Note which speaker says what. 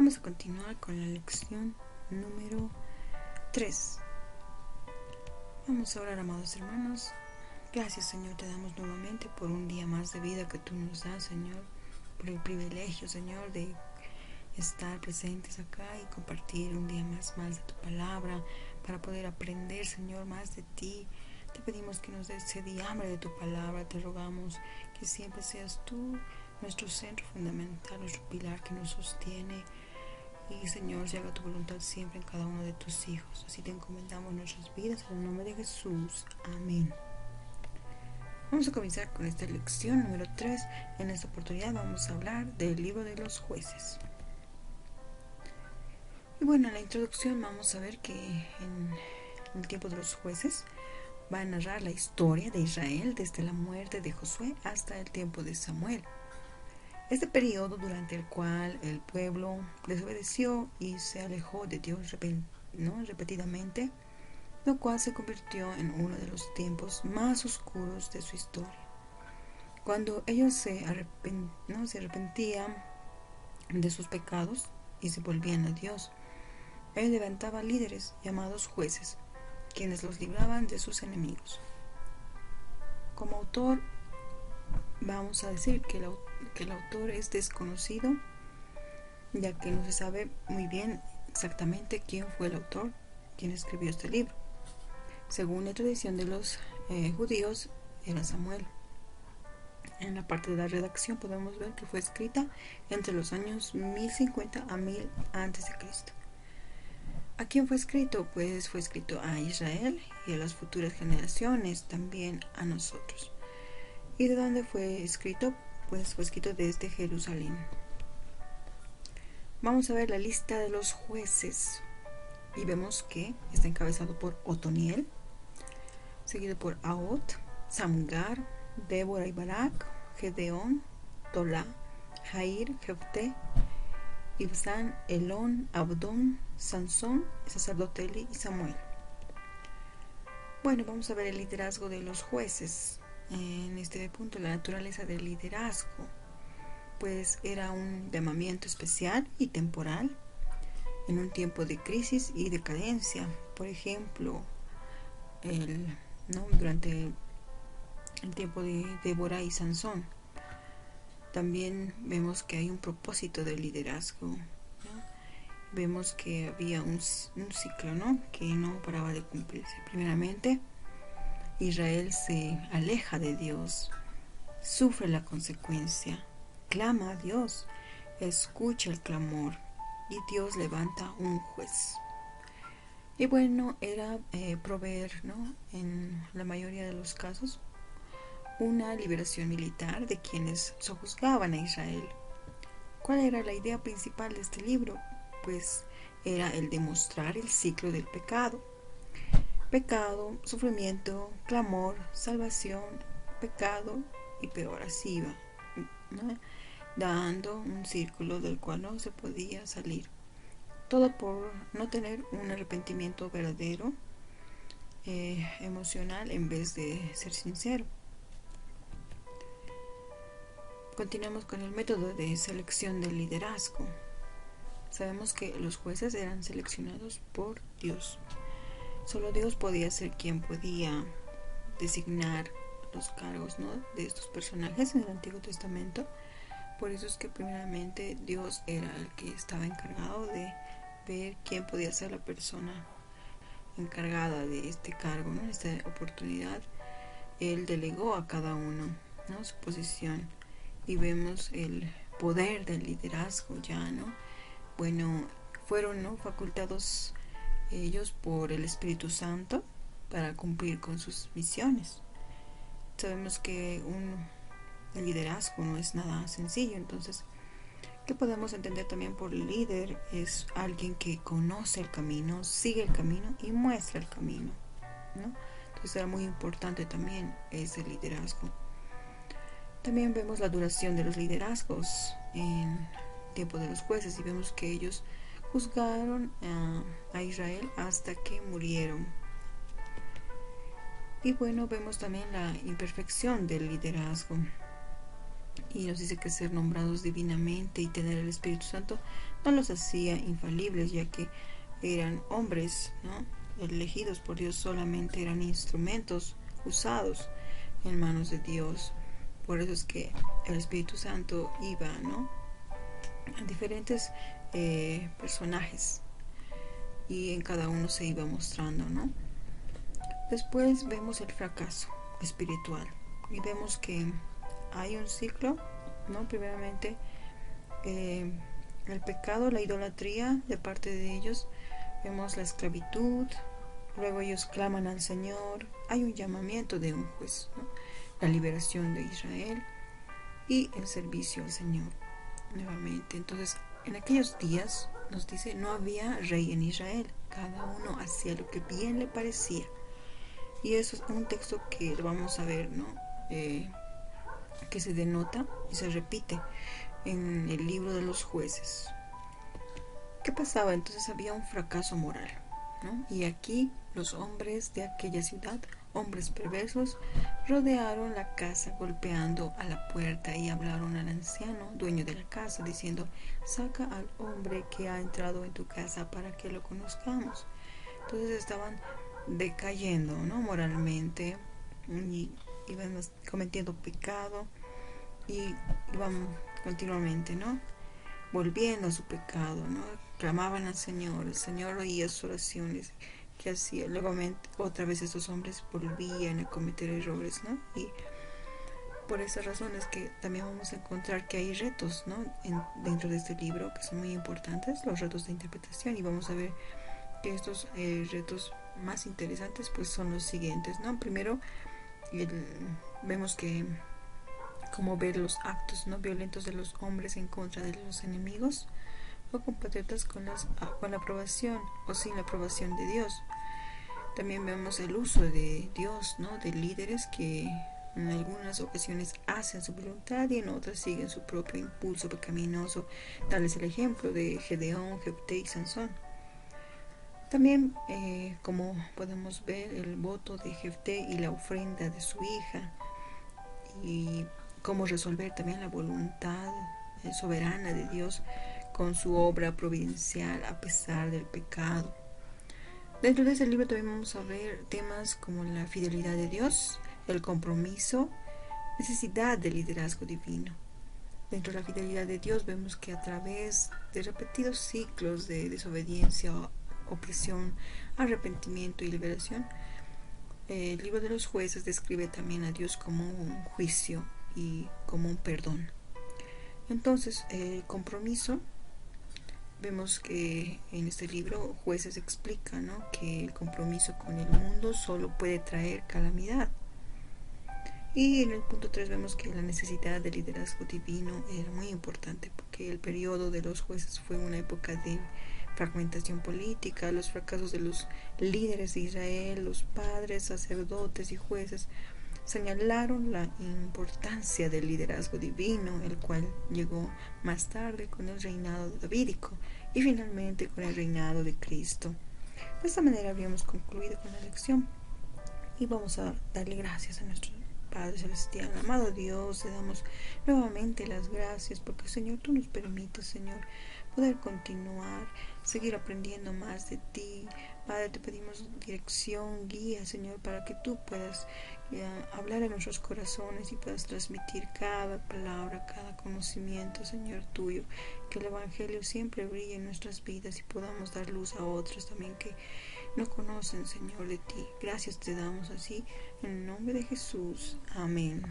Speaker 1: Vamos a continuar con la lección número 3. Vamos a orar, amados hermanos. Gracias, Señor, te damos nuevamente por un día más de vida que tú nos das, Señor, por el privilegio, Señor, de estar presentes acá y compartir un día más de tu palabra, para poder aprender, Señor, más de ti. Te pedimos que nos des sed y hambre de tu palabra. Te rogamos que siempre seas tú nuestro centro fundamental, nuestro pilar que nos sostiene. Y, Señor, se haga tu voluntad siempre en cada uno de tus hijos. Así te encomendamos nuestras vidas en el nombre de Jesús. Amén. Vamos a comenzar con esta lección número 3. En esta oportunidad vamos a hablar del libro de los jueces. Y bueno, en la introducción vamos a ver que en el tiempo de los jueces va a narrar la historia de Israel desde la muerte de Josué hasta el tiempo de Samuel. Este periodo durante el cual el pueblo desobedeció y se alejó de Dios repetidamente, lo cual se convirtió en uno de los tiempos más oscuros de su historia. Cuando ellos se arrepentían de sus pecados y se volvían a Dios, Él levantaba líderes llamados jueces, quienes los libraban de sus enemigos. Como autor, vamos a decir que el autor es desconocido, ya que no se sabe muy bien exactamente quién fue el autor, quién escribió este libro. Según la tradición de los judíos, era Samuel. En la parte de la redacción podemos ver que fue escrita entre los años 1050 a 1000 a.C. ¿A quién fue escrito? Pues fue escrito a Israel y a las futuras generaciones, también a nosotros. ¿Y de dónde fue escrito? Pues fue escrito desde Jerusalén. Vamos a ver la lista de los jueces y vemos que está encabezado por Otoniel, seguido por Ahot, Samgar, Débora y Barak, Gedeón, Tolá, Jair, Jefté, Ibzán, Elón, Abdón, Sansón, el sacerdote Eli y Samuel. Bueno, vamos a ver el liderazgo de los jueces. En este punto, la naturaleza del liderazgo, pues era un llamamiento especial y temporal en un tiempo de crisis y decadencia. Por ejemplo, durante el tiempo de Débora y Sansón. También vemos que hay un propósito del liderazgo, ¿no? Vemos que había un ciclo, ¿no?, que no paraba de cumplirse. Primeramente, Israel se aleja de Dios, sufre la consecuencia, clama a Dios, escucha el clamor y Dios levanta un juez. Y bueno, era proveer, ¿no?, en la mayoría de los casos, una liberación militar de quienes sojuzgaban a Israel. ¿Cuál era la idea principal de este libro? Pues era el demostrar el ciclo del pecado. Pecado, sufrimiento, clamor, salvación, pecado y peor, así iba, ¿no?, dando un círculo del cual no se podía salir. Todo por no tener un arrepentimiento verdadero, emocional, en vez de ser sincero. Continuamos con el método de selección del liderazgo. Sabemos que los jueces eran seleccionados por Dios. Solo Dios podía ser quien podía designar los cargos, ¿no?, de estos personajes en el Antiguo Testamento. Por eso es que primeramente Dios era el que estaba encargado de ver quién podía ser la persona encargada de este cargo, ¿no? En esta oportunidad Él delegó a cada uno, ¿no?, su posición. Y vemos el poder del liderazgo ya, ¿no? Bueno, fueron, ¿no?, facultados ellos por el Espíritu Santo para cumplir con sus misiones. Sabemos que el liderazgo no es nada sencillo. Entonces, ¿qué podemos entender también por líder? Es alguien que conoce el camino, sigue el camino y muestra el camino, ¿no? Entonces era muy importante también ese liderazgo. También vemos la duración de los liderazgos en el tiempo de los jueces y vemos que ellos juzgaron a Israel hasta que murieron. Y bueno, vemos también la imperfección del liderazgo. Y nos dice que ser nombrados divinamente y tener el Espíritu Santo no los hacía infalibles, ya que eran hombres, ¿no?, elegidos por Dios, solamente eran instrumentos usados en manos de Dios. Por eso es que el Espíritu Santo iba, ¿no?, a diferentes personajes, y en cada uno se iba mostrando, ¿no? Después vemos el fracaso espiritual y vemos que hay un ciclo, ¿no? Primeramente, el pecado, la idolatría de parte de ellos, vemos la esclavitud, luego ellos claman al Señor, hay un llamamiento de un juez, ¿no?, la liberación de Israel y el servicio al Señor nuevamente. Entonces, en aquellos días nos dice, no había rey en Israel, cada uno hacía lo que bien le parecía. Y eso es un texto que lo vamos a ver, ¿no?, que se denota y se repite en el libro de los jueces. ¿Qué pasaba? Entonces había un fracaso moral, ¿no? Y aquí los hombres de aquella ciudad, hombres perversos, rodearon la casa golpeando a la puerta y hablaron al anciano, dueño de la casa, diciendo, saca al hombre que ha entrado en tu casa para que lo conozcamos. Entonces estaban decayendo, ¿no?, moralmente, y iban cometiendo pecado y iban continuamente, ¿no?, volviendo a su pecado, ¿no? Clamaban al Señor, el Señor oía sus oraciones que hacía. Luego otra vez estos hombres volvían a cometer errores, ¿no? Y por esas razones que también vamos a encontrar que hay retos, ¿no?, dentro de este libro que son muy importantes, los retos de interpretación, y vamos a ver que estos retos más interesantes pues son los siguientes, ¿no? Primero, vemos que como ver los actos no violentos de los hombres en contra de los enemigos o compatriotas con la aprobación o sin la aprobación de Dios. También vemos el uso de Dios, ¿no?, de líderes que en algunas ocasiones hacen su voluntad y en otras siguen su propio impulso pecaminoso. Tal es el ejemplo de Gedeón, Jefté y Sansón. También, como podemos ver, el voto de Jefté y la ofrenda de su hija, y cómo resolver también la voluntad soberana de Dios con su obra providencial a pesar del pecado. Dentro de ese libro también vamos a ver temas como la fidelidad de Dios, el compromiso, necesidad de liderazgo divino. Dentro de la fidelidad de Dios vemos que a través de repetidos ciclos de desobediencia, opresión, arrepentimiento y liberación, el libro de los jueces describe también a Dios como un juicio y como un perdón. Entonces, el compromiso, vemos que en este libro Jueces explica, ¿no?, que el compromiso con el mundo solo puede traer calamidad. Y en el punto 3 vemos que la necesidad de liderazgo divino era muy importante, porque el periodo de los jueces fue una época de fragmentación política, los fracasos de los líderes de Israel, los padres, sacerdotes y jueces señalaron la importancia del liderazgo divino, el cual llegó más tarde con el reinado davídico y finalmente con el reinado de Cristo. De esta manera habríamos concluido con la lección y vamos a darle gracias a nuestro Padre Celestial. Amado Dios, te damos nuevamente las gracias porque, Señor, tú nos permites, Señor, poder continuar, seguir aprendiendo más de ti. Padre, te pedimos dirección, guía, Señor, para que tú puedas hablar en nuestros corazones y puedas transmitir cada palabra, cada conocimiento, Señor, tuyo. Que el Evangelio siempre brille en nuestras vidas y podamos dar luz a otros también que no conocen, Señor, de ti. Gracias te damos así, en el nombre de Jesús. Amén.